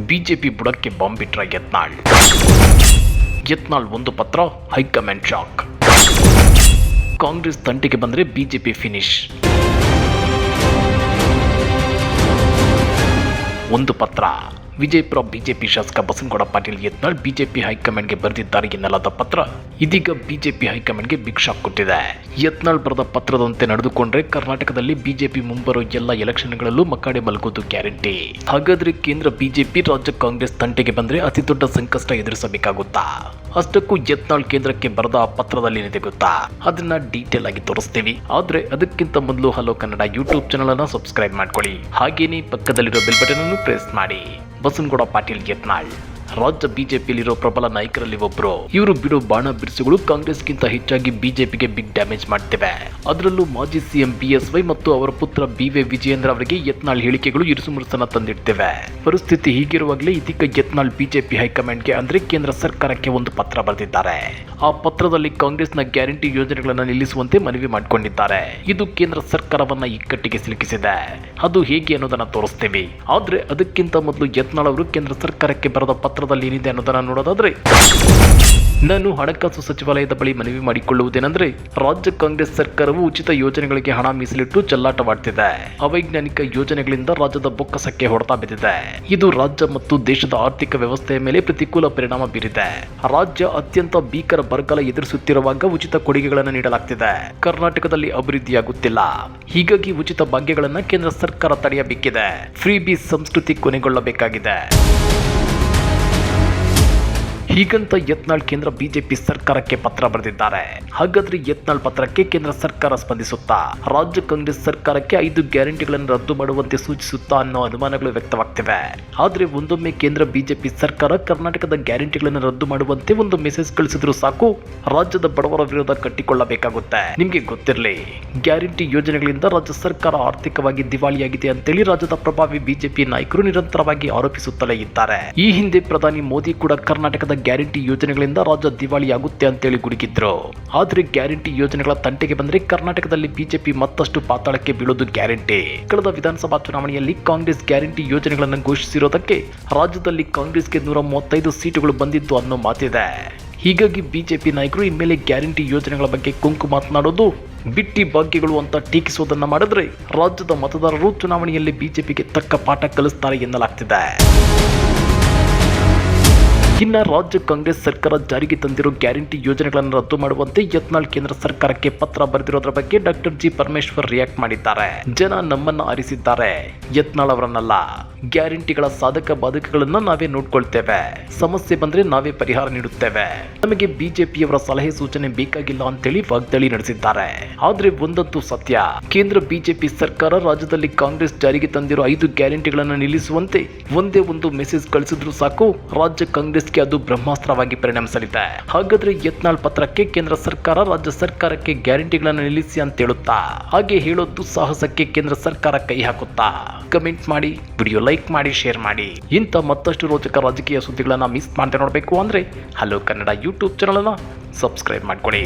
BJP ಬುಡಕ್ಕೆ bomb ಬಿಟ್ರ ಯತ್ನಾಳ್ ಒಂದು ಪತ್ರ, ಹೈಕಮಾಂಡ್ ಶಾಕ್. ಕಾಂಗ್ರೆಸ್ ತಂಟೆಗೆ ಬಂದರೆ ಬಿಜೆಪಿ ಫಿನಿಶ್. ಒಂದು ಪತ್ರ. ವಿಜಯಪುರ ಬಿಜೆಪಿ ಶಾಸಕ ಬಸನಗೌಡ ಪಾಟೀಲ್ ಯತ್ನಾಳ್ ಬಿಜೆಪಿ ಹೈಕಮಾಂಡ್ಗೆ ಬರೆದಿದ್ದಾರೆ ಎನ್ನಲಾದ ಪತ್ರ ಇದೀಗ ಬಿಜೆಪಿ ಹೈಕಮಾಂಡ್ಗೆ ಬಿಗ್ ಶಾಕ್ ಕೊಟ್ಟಿದೆ. ಯತ್ನಾಳ್ ಬರೆದ ಪತ್ರದಂತೆ ನಡೆದುಕೊಂಡ್ರೆ ಕರ್ನಾಟಕದಲ್ಲಿ ಬಿಜೆಪಿ ಮುಂಬರೋ ಎಲ್ಲ ಎಲೆಕ್ಷನ್ಗಳಲ್ಲೂ ಮಕಾಡೆ ಮಲಗೋದು ಗ್ಯಾರಂಟಿ. ಹಾಗಾದ್ರೆ ಕೇಂದ್ರ ಬಿಜೆಪಿ ರಾಜ್ಯ ಕಾಂಗ್ರೆಸ್ ತಂಟೆಗೆ ಬಂದ್ರೆ ಅತಿ ದೊಡ್ಡ ಸಂಕಷ್ಟ ಎದುರಿಸಬೇಕಾಗುತ್ತಾ? ಅಷ್ಟಕ್ಕೂ ಯತ್ನಾಳ್ ಕೇಂದ್ರಕ್ಕೆ ಬರೆದ ಆ ಪತ್ರದಲ್ಲಿ ಏನಿದೆ ಗೊತ್ತಾ? ಅದನ್ನ ಡೀಟೇಲ್ ಆಗಿ ತೋರಿಸ್ತೀವಿ. ಆದ್ರೆ ಅದಕ್ಕಿಂತ ಮೊದಲು ಹಲೋ ಕನ್ನಡ ಯೂಟ್ಯೂಬ್ ಚಾನಲ್ ಅನ್ನ ಸಬ್ಸ್ಕ್ರೈಬ್ ಮಾಡ್ಕೊಳ್ಳಿ. ಹಾಗೇನೇ ಪಕ್ಕದಲ್ಲಿರೋ ಬೆಲ್ ಬಟನ್ ಅನ್ನು ಪ್ರೆಸ್ ಮಾಡಿ. ಬಸನಗೌಡ ಪಾಟೀಲ್ ಯತ್ನಾಳ್ ರಾಜ್ಯ ಬಿಜೆಪಿಯಲ್ಲಿರೋ ಪ್ರಬಲ ನಾಯಕರಲ್ಲಿ ಒಬ್ಬರು. ಇವರು ಬಿಡೋ ಬಾಣ ಬಿರುಸುಗಳು ಕಾಂಗ್ರೆಸ್ಗಿಂತ ಹೆಚ್ಚಾಗಿ ಬಿಜೆಪಿಗೆ ಬಿಗ್ ಡ್ಯಾಮೇಜ್ ಮಾಡ್ತಿವೆ. ಅದರಲ್ಲೂ ಮಾಜಿ ಸಿಎಂ ಬಿಎಸ್ವೈ ಮತ್ತು ಅವರ ಪುತ್ರ ಬಿವೈ ವಿಜಯೇಂದ್ರ ಅವರಿಗೆ ಯತ್ನಾಳ್ ಹೇಳಿಕೆಗಳು ಇರುಸುಮುರುಸನ್ನ ತಂದಿಡ್ತಿವೆ. ಪರಿಸ್ಥಿತಿ ಹೀಗಿರುವಾಗಲೇ ಇದೀಗ ಯತ್ನಾಳ್ ಬಿಜೆಪಿ ಹೈಕಮಾಂಡ್ಗೆ ಅಂದ್ರೆ ಕೇಂದ್ರ ಸರ್ಕಾರಕ್ಕೆ ಒಂದು ಪತ್ರ ಬರೆದಿದ್ದಾರೆ. ಆ ಪತ್ರದಲ್ಲಿ ಕಾಂಗ್ರೆಸ್ನ ಗ್ಯಾರಂಟಿ ಯೋಜನೆಗಳನ್ನು ನಿಲ್ಲಿಸುವಂತೆ ಮನವಿ ಮಾಡಿಕೊಂಡಿದ್ದಾರೆ. ಇದು ಕೇಂದ್ರ ಸರ್ಕಾರವನ್ನ ಇಕ್ಕಟ್ಟಿಗೆ ಸಿಲುಕಿಸಿದೆ. ಅದು ಹೇಗೆ ಅನ್ನೋದನ್ನ ತೋರಿಸ್ತೀವಿ. ಆದ್ರೆ ಅದಕ್ಕಿಂತ ಮೊದಲು ಯತ್ನಾಳ್ ಅವರು ಕೇಂದ್ರ ಸರ್ಕಾರಕ್ಕೆ ಬರೆದ ಪತ್ರದಲ್ಲಿ ಏನಿದೆ ಅನ್ನೋದನ್ನ ನೋಡೋದಾದ್ರೆ, ನಾನು ಹಣಕಾಸು ಸಚಿವಾಲಯದ ಬಳಿ ಮನವಿ ಮಾಡಿಕೊಳ್ಳುವುದೇನೆಂದ್ರೆ, ರಾಜ್ಯ ಕಾಂಗ್ರೆಸ್ ಸರ್ಕಾರವು ಉಚಿತ ಯೋಜನೆಗಳಿಗೆ ಹಣ ಮೀಸಲಿಟ್ಟು ಚೆಲ್ಲಾಟವಾಡ್ತಿದೆ. ಅವೈಜ್ಞಾನಿಕ ಯೋಜನೆಗಳಿಂದ ರಾಜ್ಯದ ಬೊಕ್ಕಸಕ್ಕೆ ಹೊಡೆತ ಬಿದ್ದಿದೆ. ಇದು ರಾಜ್ಯ ಮತ್ತು ದೇಶದ ಆರ್ಥಿಕ ವ್ಯವಸ್ಥೆಯ ಮೇಲೆ ಪ್ರತಿಕೂಲ ಪರಿಣಾಮ ಬೀರಿದೆ. ರಾಜ್ಯ ಅತ್ಯಂತ ಭೀಕರ ಬರಗಾಲ ಎದುರಿಸುತ್ತಿರುವಾಗ ಉಚಿತ ಕೊಡುಗೆಗಳನ್ನು ನೀಡಲಾಗ್ತಿದೆ. ಕರ್ನಾಟಕದಲ್ಲಿ ಅಭಿವೃದ್ಧಿಯಾಗುತ್ತಿಲ್ಲ. ಹೀಗಾಗಿ ಉಚಿತ ಭಾಗ್ಯಗಳನ್ನು ಕೇಂದ್ರ ಸರ್ಕಾರ ತಡೆಯಬೇಕಿದೆ. ಫ್ರೀ ಬೀಸ್ ಸಂಸ್ಕೃತಿ ಕೊನೆಗೊಳ್ಳಬೇಕಾಗಿದೆ. ಹೀಗಂತ ಯತ್ನಾಳ್ ಕೇಂದ್ರ ಬಿಜೆಪಿ ಸರ್ಕಾರಕ್ಕೆ ಪತ್ರ ಬರೆದಿದ್ದಾರೆ. ಹಾಗಾದ್ರೆ ಯತ್ನಾಳ್ ಪತ್ರಕ್ಕೆ ಕೇಂದ್ರ ಸರ್ಕಾರ ಸ್ಪಂದಿಸುತ್ತಾ? ರಾಜ್ಯ ಕಾಂಗ್ರೆಸ್ ಸರ್ಕಾರಕ್ಕೆ 5 ಗ್ಯಾರಂಟಿಗಳನ್ನು ರದ್ದು ಮಾಡುವಂತೆ ಸೂಚಿಸುತ್ತಾ ಅನ್ನೋ ಅನುಮಾನಗಳು ವ್ಯಕ್ತವಾಗ್ತಿವೆ. ಆದ್ರೆ ಒಂದೊಮ್ಮೆ ಕೇಂದ್ರ ಬಿಜೆಪಿ ಸರ್ಕಾರ ಕರ್ನಾಟಕದ ಗ್ಯಾರಂಟಿಗಳನ್ನು ರದ್ದು ಮಾಡುವಂತೆ ಒಂದು ಮೆಸೇಜ್ ಕಳಿಸಿದ್ರು ಸಾಕು, ರಾಜ್ಯದ ಬಡವರ ವಿರೋಧ ಕಟ್ಟಿಕೊಳ್ಳಬೇಕಾಗುತ್ತೆ. ನಿಮ್ಗೆ ಗೊತ್ತಿರಲಿ, ಗ್ಯಾರಂಟಿ ಯೋಜನೆಗಳಿಂದ ರಾಜ್ಯ ಸರ್ಕಾರ ಆರ್ಥಿಕವಾಗಿ ದಿವಾಳಿಯಾಗಿದೆ ಅಂತೇಳಿ ರಾಜ್ಯದ ಪ್ರಭಾವಿ ಬಿಜೆಪಿ ನಾಯಕರು ನಿರಂತರವಾಗಿ ಆರೋಪಿಸುತ್ತಲೇ ಇದ್ದಾರೆ. ಈ ಹಿಂದೆ ಪ್ರಧಾನಿ ಮೋದಿ ಕೂಡ ಕರ್ನಾಟಕದ ಗ್ಯಾರಂಟಿ ಯೋಜನೆಗಳಿಂದ ರಾಜ್ಯ ದಿವಾಳಿಯಾಗುತ್ತೆ ಅಂತೇಳಿ ಗುಡುಗಿದ್ರು. ಆದ್ರೆ ಗ್ಯಾರಂಟಿ ಯೋಜನೆಗಳ ತಂಟೆಗೆ ಬಂದ್ರೆ ಕರ್ನಾಟಕದಲ್ಲಿ ಬಿಜೆಪಿ ಮತ್ತಷ್ಟು ಪಾತಾಳಕ್ಕೆ ಬೀಳೋದು ಗ್ಯಾರಂಟಿ. ಕಳೆದ ವಿಧಾನಸಭಾ ಚುನಾವಣೆಯಲ್ಲಿ ಕಾಂಗ್ರೆಸ್ ಗ್ಯಾರಂಟಿ ಯೋಜನೆಗಳನ್ನು ಘೋಷಿಸಿರೋದಕ್ಕೆ ರಾಜ್ಯದಲ್ಲಿ ಕಾಂಗ್ರೆಸ್ಗೆ 135 ಸೀಟುಗಳು ಬಂದಿದ್ದು ಅನ್ನೋ ಮಾತಿದೆ. ಹೀಗಾಗಿ ಬಿಜೆಪಿ ನಾಯಕರು ಇನ್ಮೇಲೆ ಗ್ಯಾರಂಟಿ ಯೋಜನೆಗಳ ಬಗ್ಗೆ ಕೊಂಕು ಮಾತನಾಡೋದು, ಬಿಟ್ಟಿ ಭಾಗ್ಯಗಳು ಅಂತ ಟೀಕಿಸುವುದನ್ನ ಮಾಡಿದ್ರೆ ರಾಜ್ಯದ ಮತದಾರರು ಚುನಾವಣೆಯಲ್ಲಿ ಬಿಜೆಪಿಗೆ ತಕ್ಕ ಪಾಠ ಕಲಿಸ್ತಾರೆ ಎನ್ನಲಾಗ್ತಿದೆ. ಇನ್ನ ರಾಜ್ಯ ಕಾಂಗ್ರೆಸ್ ಸರ್ಕಾರ ಜಾರಿಗೆ ತಂದಿರೋ ಗ್ಯಾರಂಟಿ ಯೋಜನೆಗಳನ್ನು ರದ್ದು ಮಾಡುವಂತೆ ಯತ್ನಾಳ್ ಕೇಂದ್ರ ಸರ್ಕಾರಕ್ಕೆ ಪತ್ರ ಬರೆದಿರೋದ್ರ ಬಗ್ಗೆ ಡಾಕ್ಟರ್ ಜಿ ಪರಮೇಶ್ವರ್ ರಿಯಾಕ್ಟ್ ಮಾಡಿದ್ದಾರೆ. ಜನ ನಮ್ಮನ್ನ ಆರಿಸಿದ್ದಾರೆ, ಯತ್ನಾಳ್ ಅವರನ್ನಲ್ಲ. ಗ್ಯಾರಂಟಿಗಳ ಸಾಧಕ ಬಾಧಕಗಳನ್ನ ನಾವೇ ನೋಡ್ಕೊಳ್ತೇವೆ. ಸಮಸ್ಯೆ ಬಂದ್ರೆ ನಾವೇ ಪರಿಹಾರ ನೀಡುತ್ತೇವೆ. ನಮಗೆ ಬಿಜೆಪಿಯವರ ಸಲಹೆ ಸೂಚನೆ ಬೇಕಾಗಿಲ್ಲ ಅಂತೇಳಿ ವಾಗ್ದಾಳಿ ನಡೆಸಿದ್ದಾರೆ. ಆದ್ರೆ ಒಂದಂತೂ ಸತ್ಯ, ಕೇಂದ್ರ ಬಿಜೆಪಿ ಸರ್ಕಾರ ರಾಜ್ಯದಲ್ಲಿ ಕಾಂಗ್ರೆಸ್ ಜಾರಿಗೆ ತಂದಿರೋ 5 ಗ್ಯಾರಂಟಿಗಳನ್ನು ನಿಲ್ಲಿಸುವಂತೆ ಒಂದೇ ಒಂದು ಮೆಸೇಜ್ ಕಳಿಸಿದ್ರು ಸಾಕು, ರಾಜ್ಯ ಕಾಂಗ್ರೆಸ್ ಅದು ಬ್ರಹ್ಮಾಸ್ತ್ರವಾಗಿ ಪರಿಣಮಿಸಲಿದೆ. ಹಾಗಾದ್ರೆ ಯತ್ನಾಳ್ ಪತ್ರಕ್ಕೆ ಕೇಂದ್ರ ಸರ್ಕಾರ ರಾಜ್ಯ ಸರ್ಕಾರಕ್ಕೆ ಗ್ಯಾರಂಟಿಗಳನ್ನು ನಿಲ್ಲಿಸಿ ಅಂತ ಹೇಳುತ್ತಾ? ಹಾಗೆ ಹೇಳೋದು ಸಾಹಸಕ್ಕೆ ಕೇಂದ್ರ ಸರ್ಕಾರ ಕೈ ಹಾಕುತ್ತಾ? ಕಮೆಂಟ್ ಮಾಡಿ, ವಿಡಿಯೋ ಲೈಕ್ ಮಾಡಿ, ಶೇರ್ ಮಾಡಿ. ಇಂಥ ಮತ್ತಷ್ಟು ರೋಚಕ ರಾಜಕೀಯ ಸುದ್ದಿಗಳನ್ನ ಮಿಸ್ ಮಾಡದೆ ನೋಡಬೇಕು ಅಂದ್ರೆ ಹಲೋ ಕನ್ನಡ ಯೂಟ್ಯೂಬ್ ಚಾನಲ್ ಅನ್ನ ಸಬ್ಸ್ಕ್ರೈಬ್ ಮಾಡ್ಕೊಳ್ಳಿ.